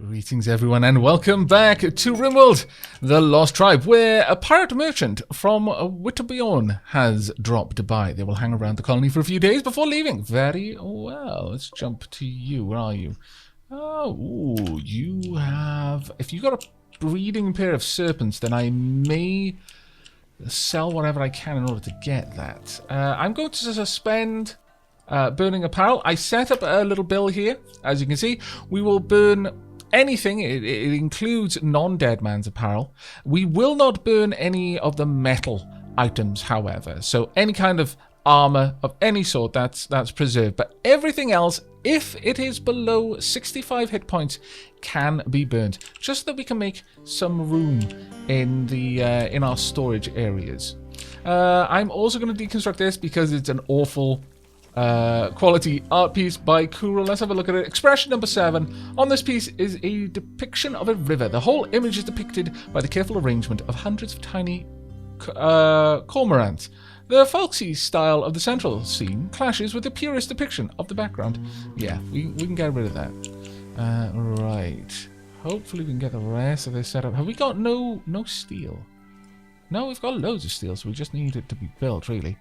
Greetings everyone and welcome back to Rimworld, the Lost Tribe, where a pirate merchant from Whitterbourne has dropped by. They will hang around the colony for a few days before leaving. Very well. Let's jump to you. Where are you? Oh, ooh, you have... If you got a breeding pair of serpents, then I may sell whatever I can in order to get that. I'm going to suspend burning apparel. I set up a little bill here. As you can see, we will burn anything. It includes non-dead man's apparel. We will not burn any of the metal items, however. So any kind of armor of any sort, that's preserved. But everything else, if it is below 65 hit points, can be burned, just so that we can make some room in the in our storage areas. I'm also going to deconstruct this because it's an awful quality art piece by Kuro. Let's have a look at it. Expression number 7 on this piece is a depiction of a river. The whole image is depicted by the careful arrangement of hundreds of tiny cormorants. The folksy style of the central scene clashes with the purest depiction of the background. Yeah, we can get rid of that. Right. Hopefully we can get the rest of this set up. Have we got no steel? No, we've got loads of steel, so we just need it to be built, really.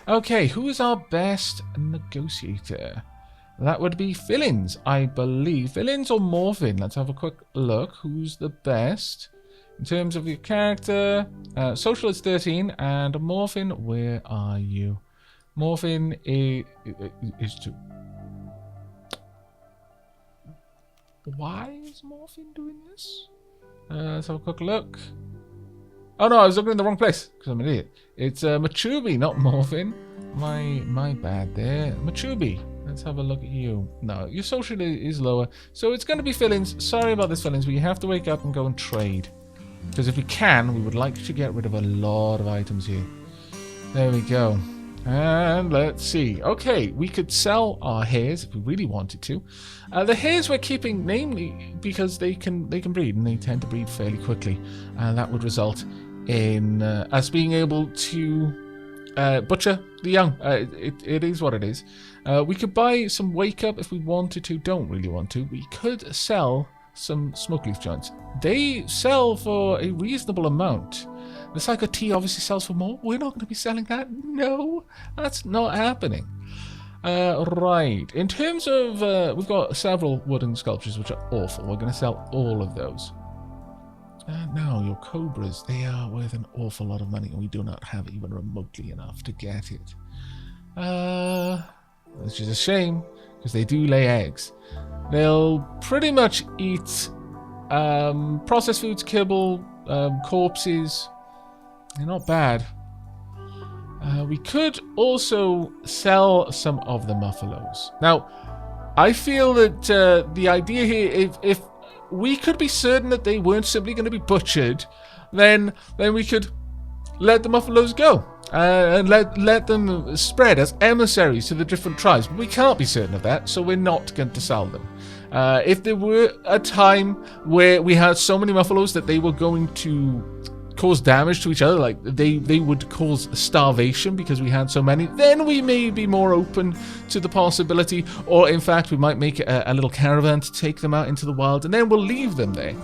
Okay, who is our best negotiator? That would be Fillins, I believe. Fillins or Morphin? Let's have a quick look. Who's the best? In terms of your character, social is 13, and Morphin, where are you? Morphin is 2. Why is Morphin doing this? Let's have a quick look. Oh no, I was looking in the wrong place because I'm an idiot. It's Machubi, not Morphin. My bad there. Machubi. Let's have a look at you. No, your social is lower, so it's going to be Fillins. Sorry about this, Fillins, but you have to wake up and go and trade. Because if we can, we would like to get rid of a lot of items here. There we go. And let's see. Okay, we could sell our hares if we really wanted to. The hares we're keeping, namely because they can breed, and they tend to breed fairly quickly. And that would result in us being able to butcher the young. It is what it is. We could buy some wake up if we wanted to. Don't really want to. We could sell some smoke leaf joints. They sell for a reasonable amount. The Psycho Tea obviously sells for more. We're not going to be selling that. No, that's not happening. Right. In terms of... we've got several wooden sculptures which are awful. We're going to sell all of those. Now, your cobras, they are worth an awful lot of money, and we do not have even remotely enough to get it. Which is a shame, because they do lay eggs. They'll pretty much eat processed foods, kibble, corpses. They're not bad. We could also sell some of the muffalos. Now, I feel that the idea here, if we could be certain that they weren't simply going to be butchered, then we could let the muffalos go and let them spread as emissaries to the different tribes. But we can't be certain of that, so we're not going to sell them. If there were a time where we had so many muffalos that they were going to cause damage to each other, like they would cause starvation because we had so many, then we may be more open to the possibility, or in fact we might make a little caravan to take them out into the wild, and then we'll leave them there,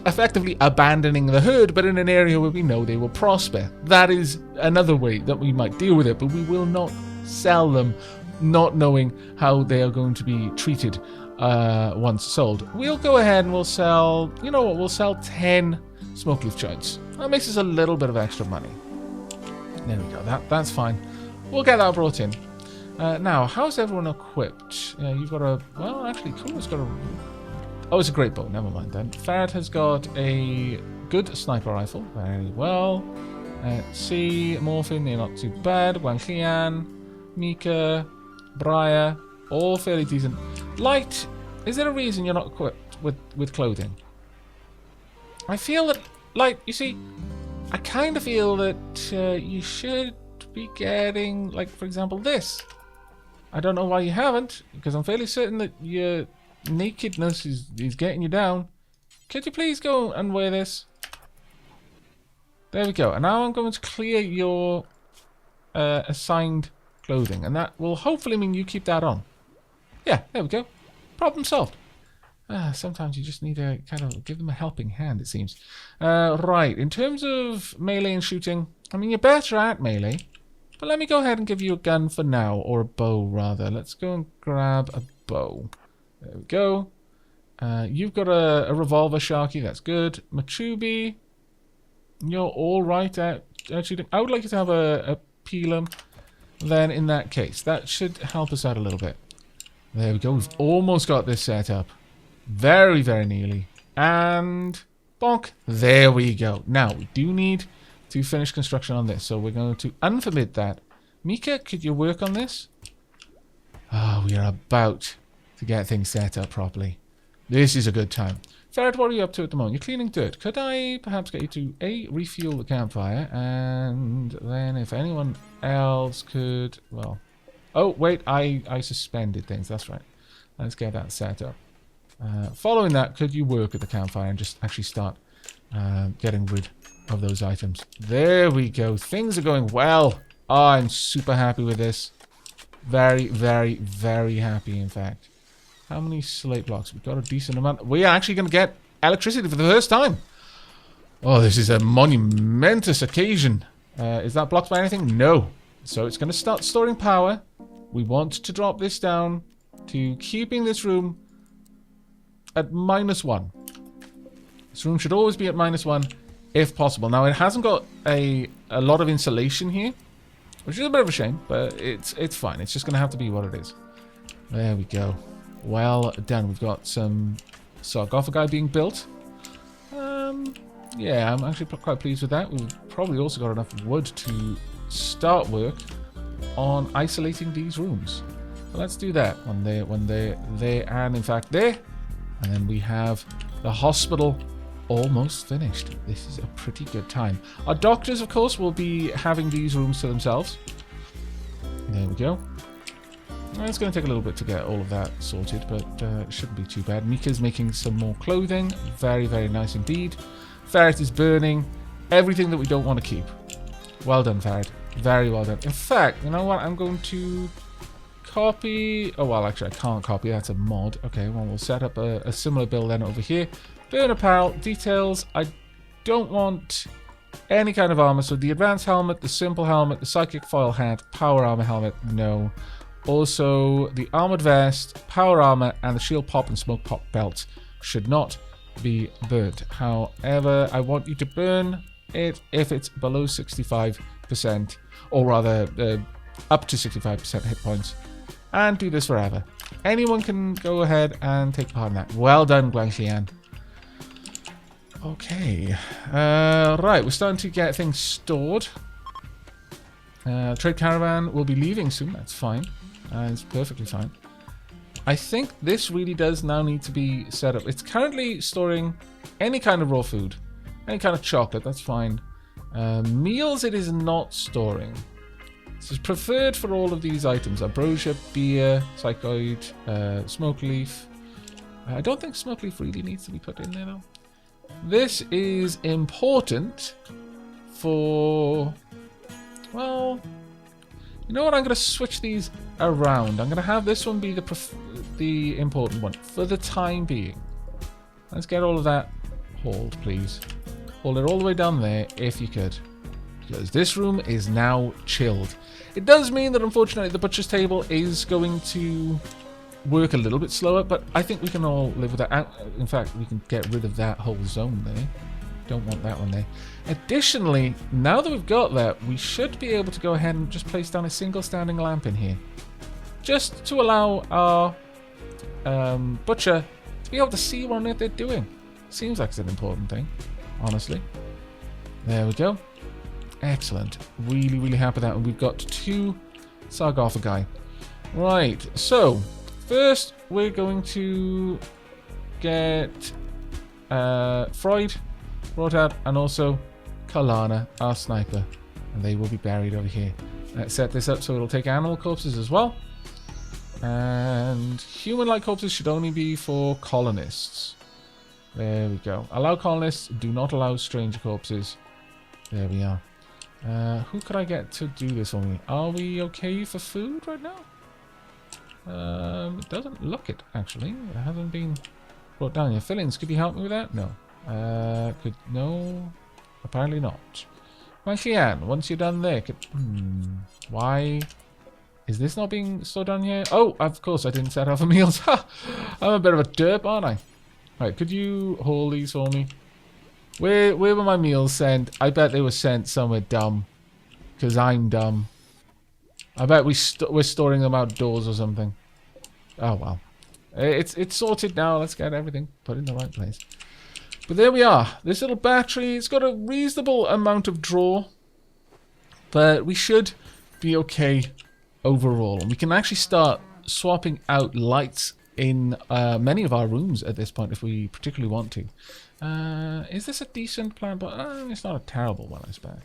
effectively abandoning the herd, but in an area where we know they will prosper. That is another way that we might deal with it, but we will not sell them not knowing how they are going to be treated once sold. We'll go ahead and we'll sell, you know what, we'll sell 10 smoke leaf joints. That makes us a little bit of extra money. There we go. That's fine. We'll get that brought in. Now, how's everyone equipped? You've got a... Well, actually, Kuro's got a... Oh, it's a great bow. Never mind then. Farad has got a good sniper rifle. Very well. C, Morphin, they're not too bad. Wanglian, Mika, Briar, all fairly decent. Light, is there a reason you're not equipped with clothing? I feel that, like, you see, I kind of feel that you should be getting, like, for example, this. I don't know why you haven't, because I'm fairly certain that your nakedness is getting you down. Could you please go and wear this? There we go. And now I'm going to clear your assigned clothing, and that will hopefully mean you keep that on. Yeah, there we go. Problem solved. Sometimes you just need to kind of give them a helping hand, it seems. Right, in terms of melee and shooting, I mean, you're better at melee. But let me go ahead and give you a gun for now, or a bow, rather. Let's go and grab a bow. There we go. You've got a revolver, Sharky. That's good. Machubi, you're all right at shooting. I would like you to have a Pelum. Then, in that case, that should help us out a little bit. There we go. We've almost got this set up. Very, very nearly. And bonk. There we go. Now, we do need to finish construction on this. So we're going to unforbid that. Mika, could you work on this? Ah, we are about to get things set up properly. This is a good time. Ferret, what are you up to at the moment? You're cleaning dirt. Could I perhaps get you to, A, refuel the campfire, and then if anyone else could, well... Oh, wait, I suspended things. That's right. Let's get that set up. Following that, could you work at the campfire and just actually start getting rid of those items? There we go. Things are going well. Oh, I'm super happy with this. Very, very, very happy, in fact. How many slate blocks? We've got a decent amount. We are actually going to get electricity for the first time. Oh, this is a monumentous occasion. Is that blocked by anything? No. So it's going to start storing power. We want to drop this down to keeping this room at -1. This room should always be at -1 if possible. Now, it hasn't got a lot of insulation here, which is a bit of a shame, but it's fine. It's just going to have to be what it is. There we go. Well done. We've got some sarcophagi being built. Yeah, I'm actually quite pleased with that. We've probably also got enough wood to start work on isolating these rooms. So let's do that. One there, and in fact there. And then we have the hospital almost finished. This is a pretty good time. Our doctors, of course, will be having these rooms to themselves. There we go. It's going to take a little bit to get all of that sorted, but it shouldn't be too bad. Mika's making some more clothing. Very, very nice indeed. Ferret is burning everything that we don't want to keep. Well done, Ferret. Very well done. In fact, you know what? I'm going to copy... Oh, well, actually, I can't copy. That's a mod. Okay, well, we'll set up a similar build then over here. Burn apparel. Details. I don't want any kind of armor. So the advanced helmet, the simple helmet, the psychic foil hat, power armor helmet. No. Also, the armored vest, power armor, and the shield pop and smoke pop belt should not be burnt. However, I want you to burn it if it's below 65%, or rather, up to 65% hit points, and do this forever. Anyone can go ahead and take part in that. Well done, Guangxian. Okay. Right, we're starting to get things stored. Trade caravan will be leaving soon. That's fine. It's perfectly fine. I think this really does now need to be set up. It's currently storing any kind of raw food. Any kind of chocolate, that's fine. Meals it is not storing. This is preferred for all of these items. Ambrosia, beer, psychoid, smoke leaf. I don't think smoke leaf really needs to be put in there though. This is important for... Well... You know what? I'm going to switch these around. I'm going to have this one be the important one for the time being. Let's get all of that hauled, please. Haul it all the way down there, if you could. Because this room is now chilled. It does mean that, unfortunately, the butcher's table is going to work a little bit slower, but I think we can all live with that. In fact, we can get rid of that whole zone there. Don't want that one there. Additionally, now that we've got that, we should be able to go ahead and just place down a single standing lamp in here. Just to allow our butcher to be able to see what on earth they're doing. Seems like it's an important thing, honestly. There we go. Excellent. Really, really happy with that. And we've got 2 sarcophagi. Right, so first we're going to get Freud brought out, and also Kalana, our sniper, and they will be buried over here. Let's set this up so it'll take animal corpses as well, and human-like corpses should only be for colonists. There we go. Allow colonists, do not allow stranger corpses. There we are. Who could I get to do this for me? Are we okay for food right now? It doesn't look it, actually. It hasn't been brought down your fillings. Could you help me with that? No. No. Apparently not. Xian, once you're done there, why is this not being stored down here? Oh, of course I didn't set out for meals. Ha! I'm a bit of a derp, aren't I? Right, could you haul these for me? Where were my meals sent? I bet they were sent somewhere dumb. Because I'm dumb. I bet we're storing them outdoors or something. Oh, well. It's sorted now. Let's get everything put in the right place. But there we are. This little battery, it's got a reasonable amount of draw. But we should be okay overall. And we can actually start swapping out lights in many of our rooms at this point if we particularly want to. Is this a decent plant pot? It's not a terrible one, I suppose.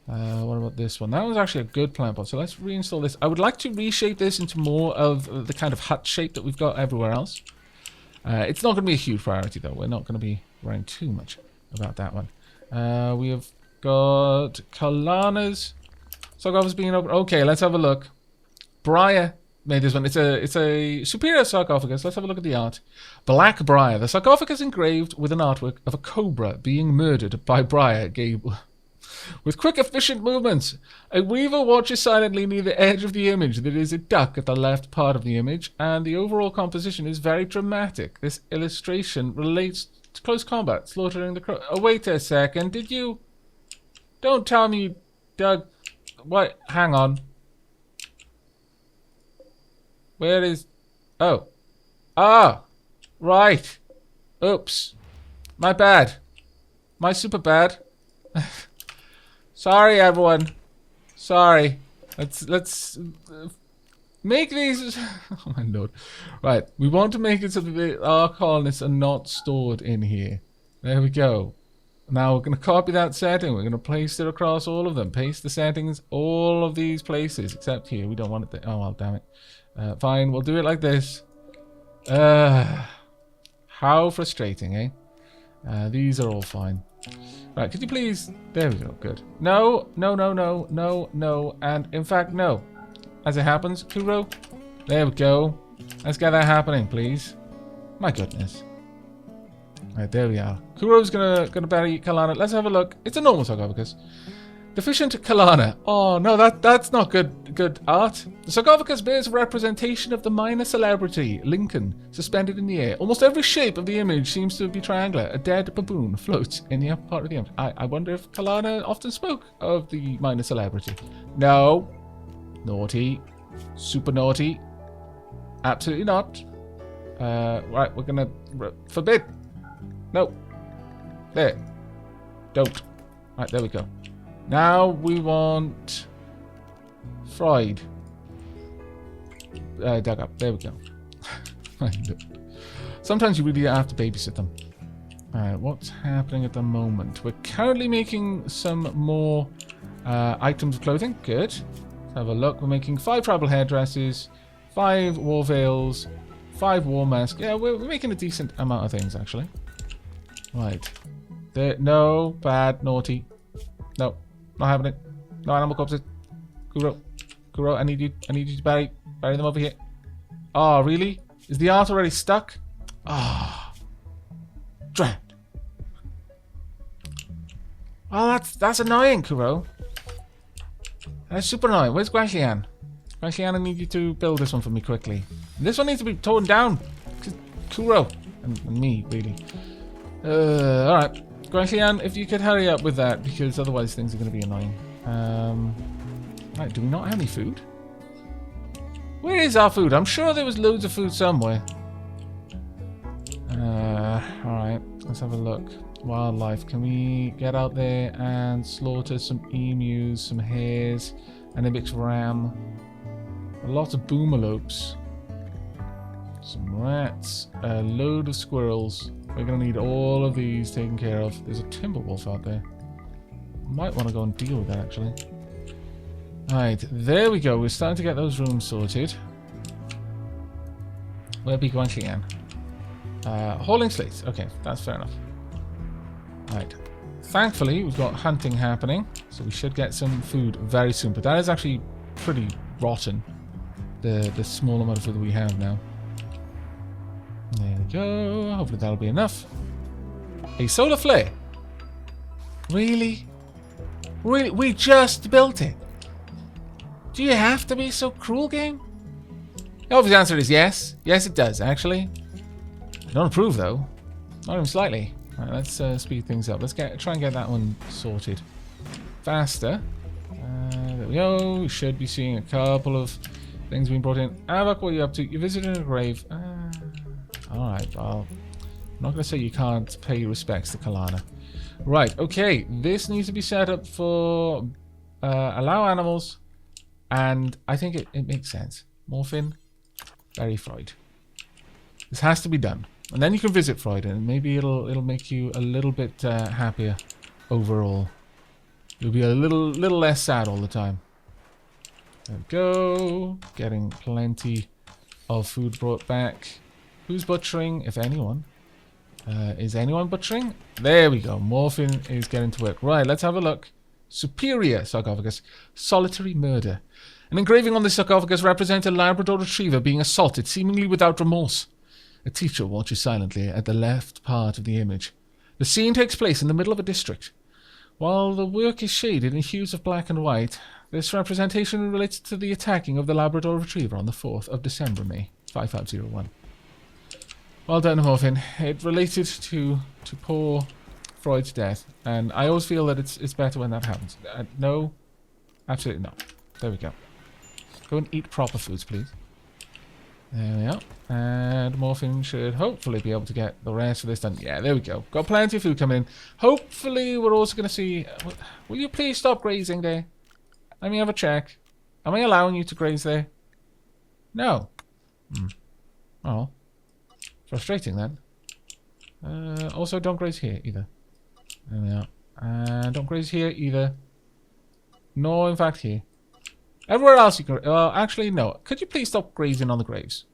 What about this one? That was actually a good plant pot. So let's reinstall this. I would like to reshape this into more of the kind of hut shape that we've got everywhere else. It's not going to be a huge priority, though. We're not going to be worrying too much about that one. We have got Kalana's sarcophagus being open. Okay, let's have a look. Briar made this one. It's a superior sarcophagus. Let's have a look at the art. Black Briar. The sarcophagus engraved with an artwork of a cobra being murdered by Briar Gable. With quick, efficient movements, a weaver watches silently near the edge of the image. There is a duck at the left part of the image, and the overall composition is very dramatic. This illustration relates to close combat, slaughtering the crow. Oh, wait a second. Did you... Don't tell me you dug... What? Hang on. Where is... Oh. Ah! Right. Oops. My bad. My super bad. Sorry, everyone. Sorry. Let's make these... Oh, my lord. Right. We want to make it so that our colonists are not stored in here. There we go. Now we're going to copy that setting. We're going to place it across all of them. Paste the settings, all of these places, except here. We don't want it there. Oh, well, damn it. Fine. We'll do it like this. How frustrating, eh? These are all fine. Right, could you please... There we go, good. No, no, no, no, no, no, and in fact, no. As it happens, Kuro. There we go. Let's get that happening, please. My goodness. Right, there we are. Kuro's gonna bury Kalana. Let's have a look. It's a normal sarcophagus. Deficient Kalana. Oh, no, that's not good art. The sarcophagus bears a representation of the minor celebrity, Lincoln, suspended in the air. Almost every shape of the image seems to be triangular. A dead baboon floats in the upper part of the image. I wonder if Kalana often spoke of the minor celebrity. No. Naughty. Super naughty. Absolutely not. Right, we're gonna... Forbid. No. There. Don't. Right, there we go. Now we want fried. Dug up. There we go. Sometimes you really have to babysit them. Alright, what's happening at the moment? We're currently making some more items of clothing. Good. Let's have a look. We're making 5 tribal hairdresses, 5 war veils, 5 war masks. Yeah, we're making a decent amount of things, actually. Right. There. No. Bad. Naughty. No. Not having it. No animal corpses. Kuro, I need you to bury them over here. Oh, really? Is the art already stuck? Ah. Oh. Drat. Oh, that's annoying, Kuro. That's super annoying. Where's Guaxian? Guaxian, I need you to build this one for me quickly. This one needs to be torn down. Kuro. And me, really. Alright. Guaxian, if you could hurry up with that, because otherwise things are going to be annoying. Right, do we not have any food? Where is our food? I'm sure there was loads of food somewhere. Alright, let's have a look. Wildlife. Can we get out there and slaughter some emus, some hares, an ibex ram, a lot of boomalopes, some rats, a load of squirrels. We're going to need all of these taken care of. There's a timber wolf out there. Might want to go and deal with that, actually. Alright, there we go. We're starting to get those rooms sorted. Where be Guaxian? Hauling slates. Okay, that's fair enough. Alright. Thankfully, we've got hunting happening, so we should get some food very soon. But that is actually pretty rotten, the small amount of food that we have now. There we go. Hopefully that'll be enough. A solar flare. Really? Really? We just built it. Do you have to be so cruel, game? The obvious answer is yes. Yes, it does, actually. I don't approve, though. Not even slightly. Alright, let's speed things up. Let's try and get that one sorted faster. There we go. We should be seeing a couple of things being brought in. Aavak, what are you up to? You visited a grave. Alright, well, I'm not going to say you can't pay your respects to Kalana. Right, okay. This needs to be set up for allow animals, and I think it makes sense. Morphin, very Freud. This has to be done. And then you can visit Freud, and maybe it'll make you a little bit happier overall. You'll be a little less sad all the time. There we go. Getting plenty of food brought back. Who's butchering, if anyone? Is anyone butchering? There we go. Morphin is getting to work. Right, let's have a look. Superior sarcophagus. Solitary murder. An engraving on this sarcophagus represents a Labrador retriever being assaulted, seemingly without remorse. A teacher watches silently at the left part of the image. The scene takes place in the middle of a district. While the work is shaded in hues of black and white, this representation relates to the attacking of the Labrador retriever on the 4th of December, May 5501. Well done, Morphin. It related to poor Freud's death, and I always feel that it's better when that happens. No, absolutely not. There we go. Go and eat proper foods, please. There we are. And Morphin should hopefully be able to get the rest of this done. Yeah, there we go. Got plenty of food coming in. Hopefully we're also going to see... Will you please stop grazing there? Let me have a check. Am I allowing you to graze there? No. Oh. Frustrating then. Also, don't graze here either. There we are. And don't graze here either. No, in fact, here. Everywhere else you can... Well, actually, no. Could you please stop grazing on the graves?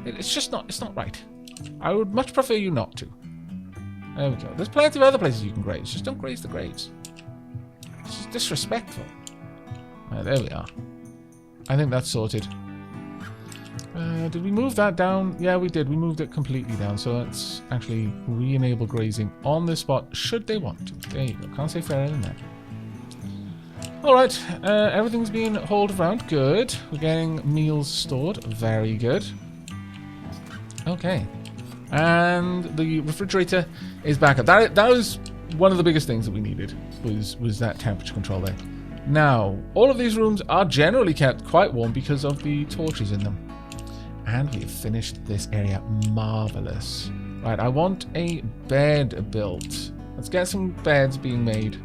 It's just not... It's not right. I would much prefer you not to. There we go. There's plenty of other places you can graze. Just don't graze the graves. It's just disrespectful. There we are. I think that's sorted. Did we move that down? Yeah, we did. We moved it completely down. So let's actually re-enable grazing on this spot, should they want to. There you go. Can't say fairer than that. Alright, everything's being hauled around. Good. We're getting meals stored. Very good. Okay. And the refrigerator is back up. That was one of the biggest things that we needed, was that temperature control there. Now, all of these rooms are generally kept quite warm because of the torches in them. And we have finished this area. Marvelous. Right, I want a bed built. Let's get some beds being made.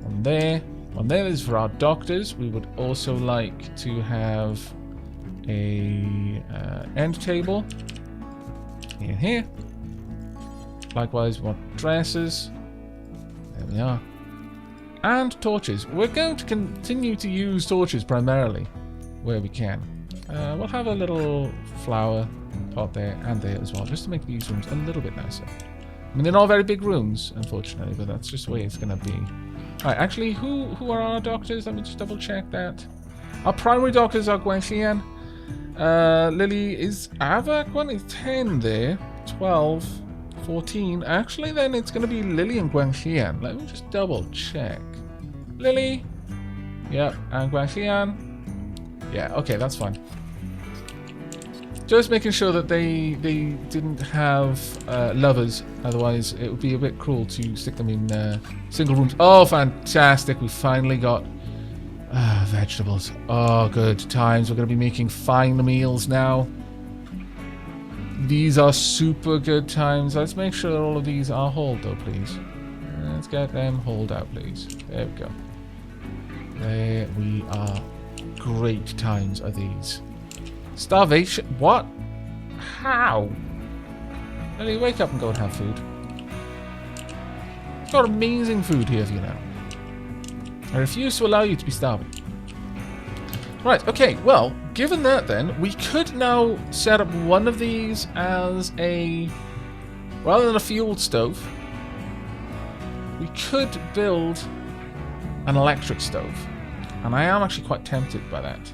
One there. One there is for our doctors. We would also like to have a end table in here. Likewise, we want dressers. There we are. And torches. We're going to continue to use torches primarily where we can. We'll have a little flower pot there and there as well, just to make these rooms a little bit nicer. I mean, they're not very big rooms, unfortunately, but that's just the way it's going to be. Alright, actually, who are our doctors? Let me just double check that. Our primary doctors are Guanxian. Lily is Aavak. One is 10 there. 12. 14. Actually, then it's going to be Lily and Guanxian. Let me just double check. Lily. Yep, and Guanxian. Yeah, okay, that's fine. Just making sure that they didn't have lovers, otherwise it would be a bit cruel to stick them in single rooms. Oh, fantastic! We finally got vegetables. Oh, good times. We're going to be making fine meals now. These are super good times. Let's make sure all of these are hauled, though, please. Let's get them hauled out, please. There we go. There we are. Great times are these. Starvation? What? How? Lily, wake up and go and have food. I've got amazing food here for you now. I refuse to allow you to be starving. Right, okay, well, given that then, we could now set up one of these as a... Rather than a fuel stove, we could build an electric stove. And I am actually quite tempted by that.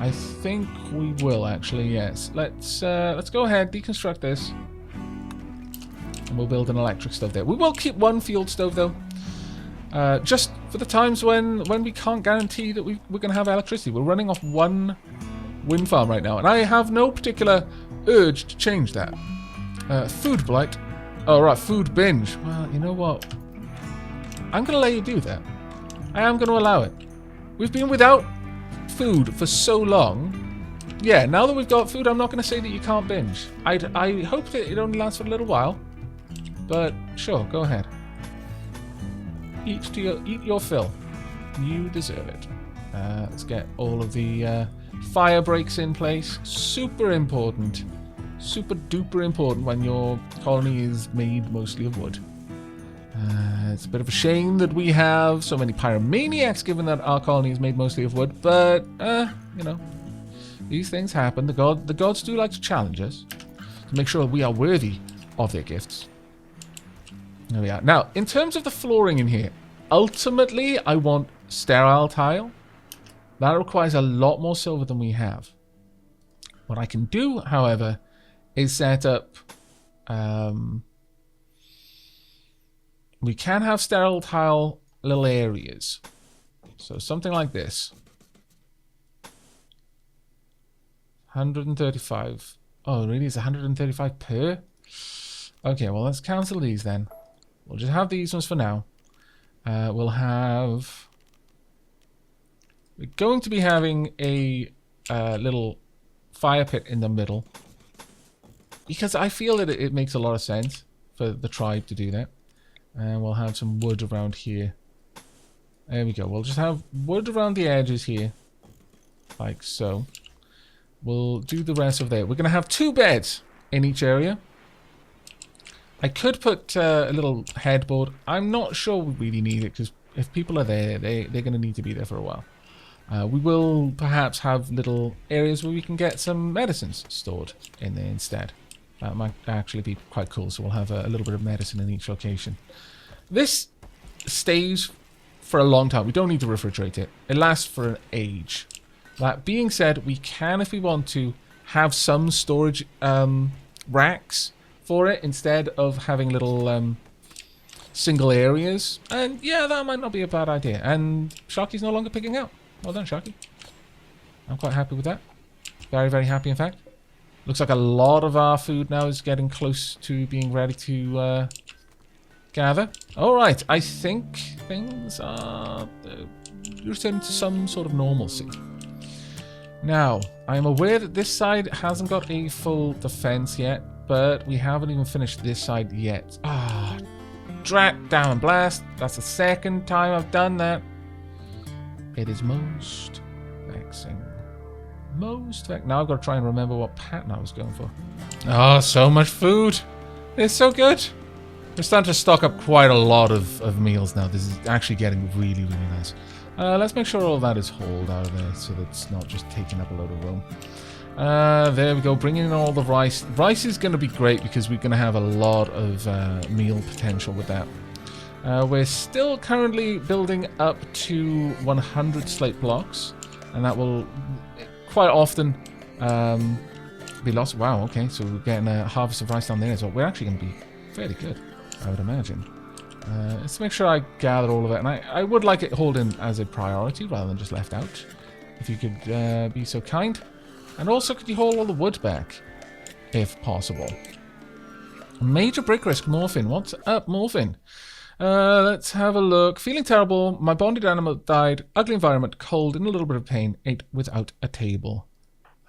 I think we will actually, yes. Let's go ahead, deconstruct this. And we'll build an electric stove there. We will keep one field stove though. Just for the times when we can't guarantee that we're going to have electricity. We're running off one wind farm right now, and I have no particular urge to change that. Food blight. Oh, right, food binge. Well, you know what? I'm going to let you do that. I am going to allow it. We've been without food for so long. Yeah, now that we've got food, I'm not going to say that you can't binge. I hope that it only lasts for a little while. But sure, go ahead. Eat your fill. You deserve it. Let's get all of the fire breaks in place. Super important. Super duper important when your colony is made mostly of wood. It's a bit of a shame that we have so many pyromaniacs given that our colony is made mostly of wood, but, you know, these things happen. The gods do like to challenge us to make sure we are worthy of their gifts. There we are. Now, in terms of the flooring in here, ultimately, I want sterile tile. That requires a lot more silver than we have. What I can do, however, is set up... we can have sterile tile little areas. So something like this. 135. Oh, really? It's 135 per? Okay, well, let's cancel these then. We'll just have these ones for now. We'll have... We're going to be having a little fire pit in the middle. Because I feel that it makes a lot of sense for the tribe to do that. And we'll have some wood around here. There we go. We'll just have wood around the edges here. Like so. We'll do the rest of there. We're going to have 2 beds in each area. I could put a little headboard. I'm not sure we really need it, because if people are there, they're going to need to be there for a while. We will perhaps have little areas where we can get some medicines stored in there instead. That might actually be quite cool, so we'll have a little bit of medicine in each location. This stays for a long time. We don't need to refrigerate it. It lasts for an age. That being said, we can, if we want to, have some storage racks for it instead of having little single areas. And yeah, that might not be a bad idea. And Sharky's no longer picking out. Well done, Sharky. I'm quite happy with that. Very, very happy, in fact. Looks like a lot of our food now is getting close to being ready to gather. Alright, I think things are returning to some sort of normalcy. Now, I am aware that this side hasn't got a full defense yet, but we haven't even finished this side yet. Ah, drat, down and blast. That's the second time I've done that. It is most vexing. Now I've got to try and remember what pattern I was going for. Oh, so much food. It's so good. We're starting to stock up quite a lot of meals now. This is actually getting really, really nice. Let's make sure all that is hauled out of there so that it's not just taking up a load of room. There we go. Bringing in all the rice. Rice is going to be great because we're going to have a lot of meal potential with that. We're still currently building up to 100 slate blocks. And that will... quite often be lost. Wow, okay, so we're getting a harvest of rice down there as well. We're actually going to be fairly good, I would imagine. Let's make sure I gather all of it. And I would like it hauled in as a priority rather than just left out. If you could be so kind. And also, could you haul all the wood back? If possible. Major brick risk, Morphin. What's up, Morphin? Let's have a look. Feeling terrible. My bonded animal died. Ugly environment. Cold. In a little bit of pain. Ate without a table.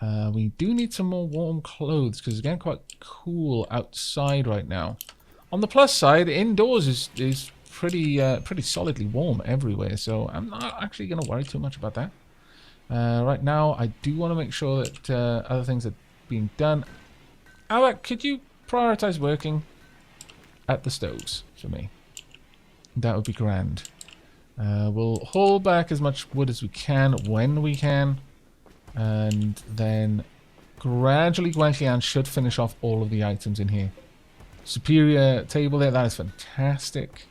We do need some more warm clothes because it's getting quite cool outside right now. On the plus side, indoors is pretty solidly warm everywhere. So I'm not actually going to worry too much about that. Right now, I do want to make sure that other things are being done. Aavak, could you prioritize working at the stoves for me? That would be grand. We'll haul back as much wood as we can when we can. And then gradually Guanxian should finish off all of the items in here. Superior table there. That is fantastic.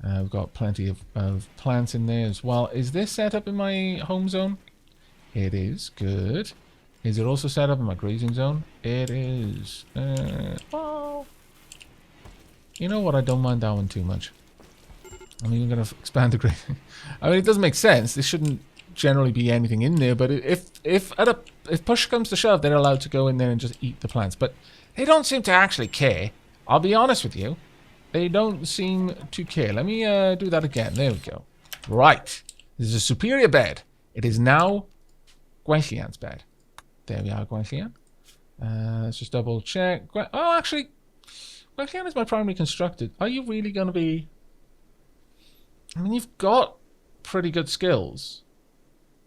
We've got plenty of plants in there as well. Is this set up in my home zone? It is. Good. Is it also set up in my grazing zone? It is. Well, you know what? I don't mind that one too much. I'm even going to expand the grazing. I mean, it doesn't make sense. There shouldn't generally be anything in there, but if push comes to shove, they're allowed to go in there and just eat the plants. But they don't seem to actually care. I'll be honest with you. They don't seem to care. Let me do that again. There we go. Right. This is a superior bed. It is now Gwenllian's bed. There we are, Gwenllian. Let's just double check. Oh, actually, Gwenllian is my primary constructed. Are you really going to be... I mean, you've got pretty good skills.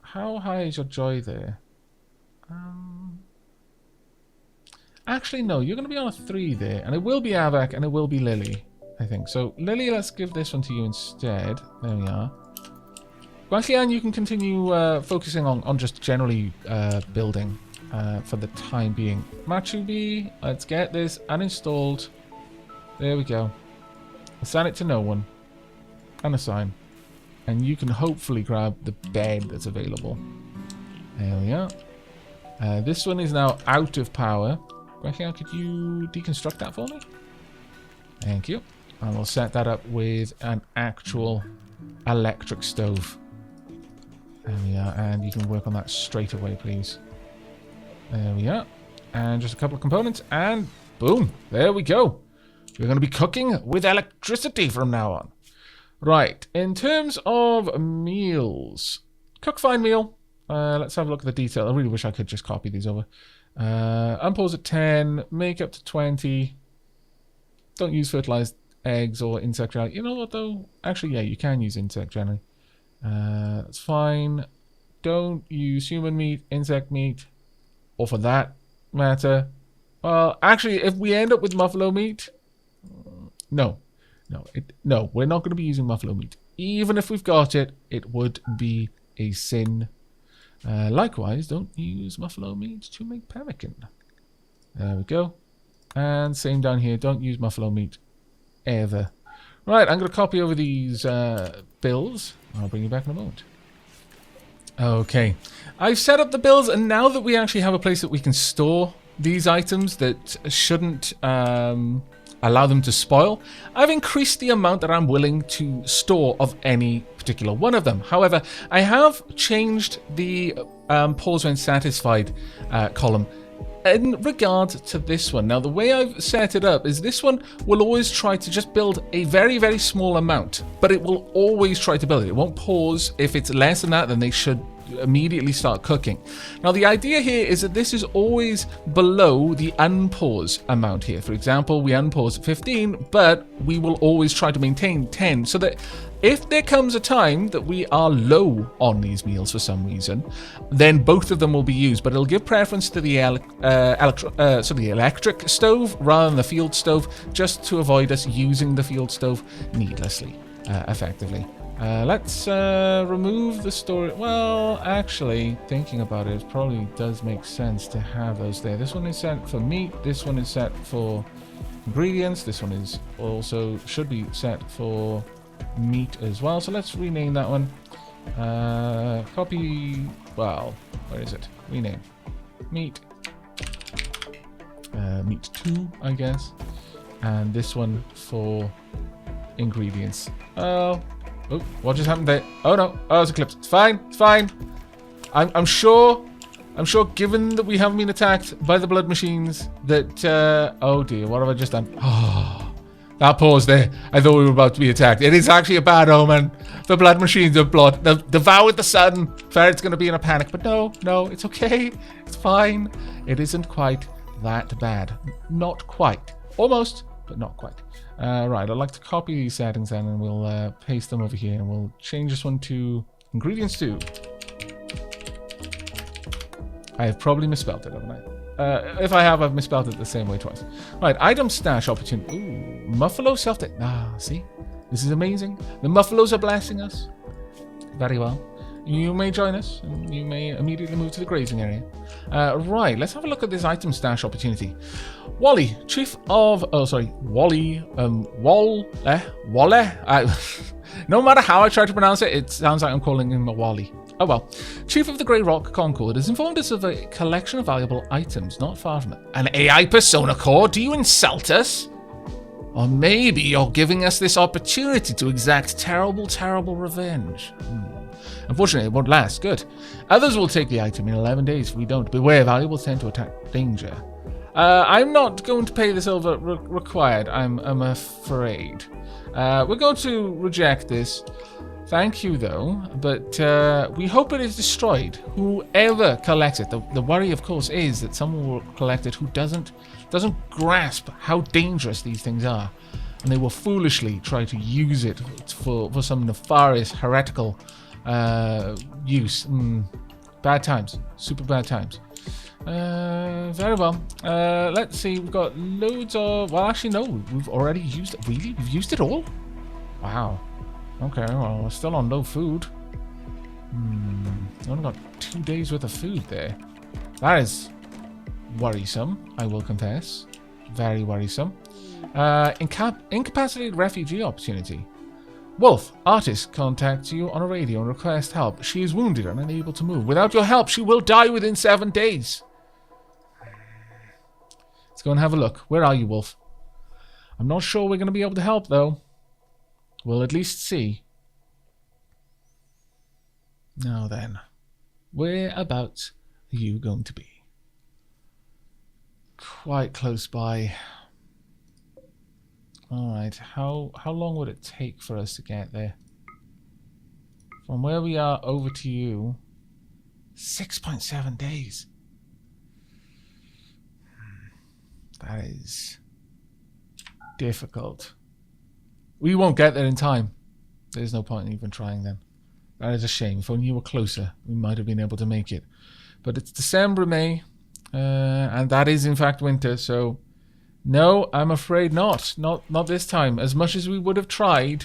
How high is your joy there? Actually, no. You're going to be on a 3 there. And it will be Aavak and it will be Lily, I think. So, Lily, let's give this one to you instead. There we are. Gwenllian, you can continue focusing on just generally building for the time being. Machubi, let's get this uninstalled. There we go. Assign it to no one. Unassign. And you can hopefully grab the bed that's available. There we are. This one is now out of power. Gwenllian, could you deconstruct that for me? Thank you. And we'll set that up with an actual electric stove. There we are. And you can work on that straight away, please. There we are. And just a couple of components. And boom. There we go. We're going to be cooking with electricity from now on. Right. In terms of meals. Cook fine meal. Let's have a look at the detail. I really wish I could just copy these over. Unpause at 10. Make up to 20. Don't use fertilized eggs or insect jelly. You know what, though? Actually, yeah, you can use insect jelly. That's fine. Don't use human meat, insect meat, or for that matter. Well, actually, if we end up with buffalo meat, no, we're not going to be using buffalo meat. Even if we've got it, it would be a sin. Likewise, don't use buffalo meat to make pemmican. There we go. And same down here, don't use buffalo meat ever. Right, I'm going to copy over these bills. I'll bring you back in a moment. Okay. I've set up the bills, and now that we actually have a place that we can store these items that shouldn't allow them to spoil, I've increased the amount that I'm willing to store of any particular one of them. However, I have changed the pause when satisfied column in regard to this one. Now, the way I've set it up is this one will always try to just build a very, very small amount, but it will always try to build it. It won't pause. If it's less than that, then they should immediately start cooking. Now, the idea here is that this is always below the unpause amount here. For example, we unpause at 15, but we will always try to maintain 10, so that if there comes a time that we are low on these meals for some reason, then both of them will be used, but it'll give preference to the electric stove rather than the field stove, just to avoid us using the field stove needlessly, effectively. Let's remove the storage. Well, actually, thinking about it, it probably does make sense to have those there. This one is set for meat. This one is set for ingredients. This one is also should be set for meat as well. So let's rename that one. Copy. Well, where is it? Rename. Meat. Meat 2, I guess. And this one for ingredients. Oh, what just happened there? Oh no, oh, it's eclipse. It's fine, it's fine. I'm sure, given that we haven't been attacked by the blood machines, that, oh dear, what have I just done? Oh, that pause there. I thought we were about to be attacked. It is actually a bad omen. The blood machines have devoured the sun. Ferret's going to be in a panic, but no, it's okay. It's fine. It isn't quite that bad. Not quite. Almost, but not quite. Right, I'd like to copy these settings then, and we'll paste them over here, and we'll change this one to ingredients 2. I have probably misspelled it, haven't I? If I have, I've misspelled it the same way twice. Right, item stash opportunity. Ooh, Muffalo self-deck. Ah, see? This is amazing. The Muffalos are blessing us. Very well. you may join us, and you may immediately move to the grazing area. Right, let's have a look at this item stash opportunity. Wally, chief of... Oh, sorry. Wally... Wale? No matter how I try to pronounce it, it sounds like I'm calling him a Wally. Oh well. Chief of the Grey Rock Concord has informed us of a collection of valuable items not far from it. An AI persona core? Do you insult us? Or maybe you're giving us this opportunity to exact terrible, terrible revenge. Unfortunately, it won't last. Good. Others will take the item in 11 days if we don't. Beware, valuables tend to attack danger. I'm not going to pay the silver required, I'm afraid. We're going to reject this. Thank you, though, but we hope it is destroyed. Whoever collects it, the worry, of course, is that someone will collect it who doesn't grasp how dangerous these things are, and they will foolishly try to use it for some nefarious, heretical use. Bad times. Super bad times. Very well. Let's see. We've got loads of... Well, actually, no. We've already used it. Really? We've used it all? Wow. Okay, well, we're still on low food. Only got 2 days worth of food there. That is worrisome, I will confess. Very worrisome. Incapacitated refugee opportunity. Wolf, artist, contacts you on a radio and requests help. She is wounded and unable to move. Without your help, she will die within 7 days. Let's go and have a look. Where are you, Wolf? I'm not sure we're going to be able to help, though. We'll at least see. Now then, whereabouts are you going to be? Quite close by. Alright, how long would it take for us to get there? From where we are over to you, 6.7 days. That is difficult. We won't get there in time. There's no point in even trying then. That is a shame. If only you were closer, we might have been able to make it. But it's December, May, and that is in fact winter, so no, I'm afraid not. Not this time. As much as we would have tried,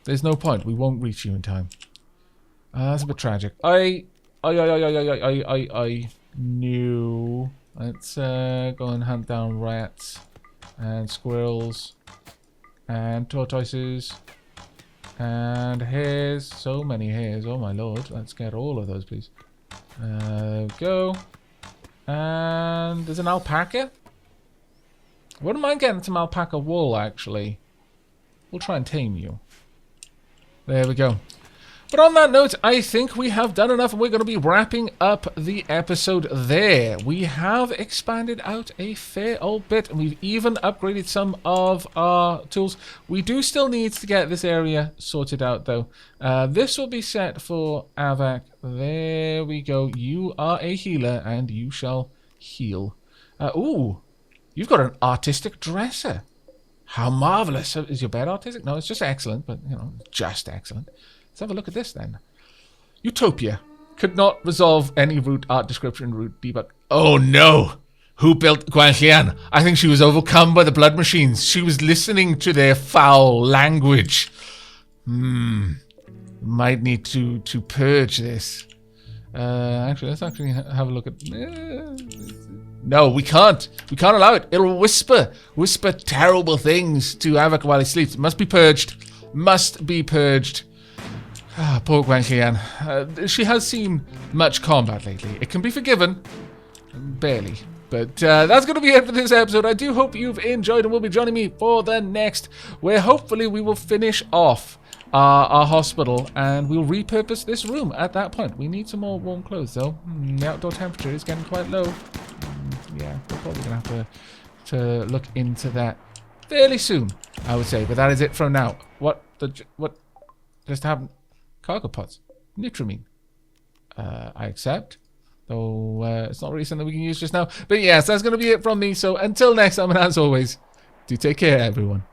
there's no point. We won't reach you in time. That's a bit tragic. I knew. Let's go and hunt down rats and squirrels and tortoises and hares. So many hares. Oh my lord. Let's get all of those, please. Go. And there's an alpaca. Wouldn't mind getting some alpaca wool, actually. We'll try and tame you. There we go. But on that note, I think we have done enough, and we're going to be wrapping up the episode there. We have expanded out a fair old bit, and we've even upgraded some of our tools. We do still need to get this area sorted out, though. This will be set for Aavak. There we go. You are a healer, and you shall heal. Ooh, you've got an artistic dresser. How marvelous. Is your bed artistic? No, it's just excellent, but, you know, just excellent. Let's have a look at this then. Utopia. Could not resolve any root art description, root debug. Oh no! Who built Guanxian? I think she was overcome by the blood machines. She was listening to their foul language. Might need to purge this. Actually, let's actually have a look at... No, we can't. We can't allow it. It'll whisper terrible things to Aavak while he sleeps. It must be purged. Must be purged. Ah, poor Guanxian. She has seen much combat lately. It can be forgiven. Barely. But that's going to be it for this episode. I do hope you've enjoyed and will be joining me for the next, where hopefully we will finish off our hospital and we'll repurpose this room at that point. We need some more warm clothes, though. The outdoor temperature is getting quite low. Yeah, we're probably going to have to look into that fairly soon, I would say. But that is it from now. What just happened? Cargo pods. Nitramine. I accept. Though it's not really something we can use just now. But yes, that's going to be it from me. So until next time, and as always, do take care, everyone.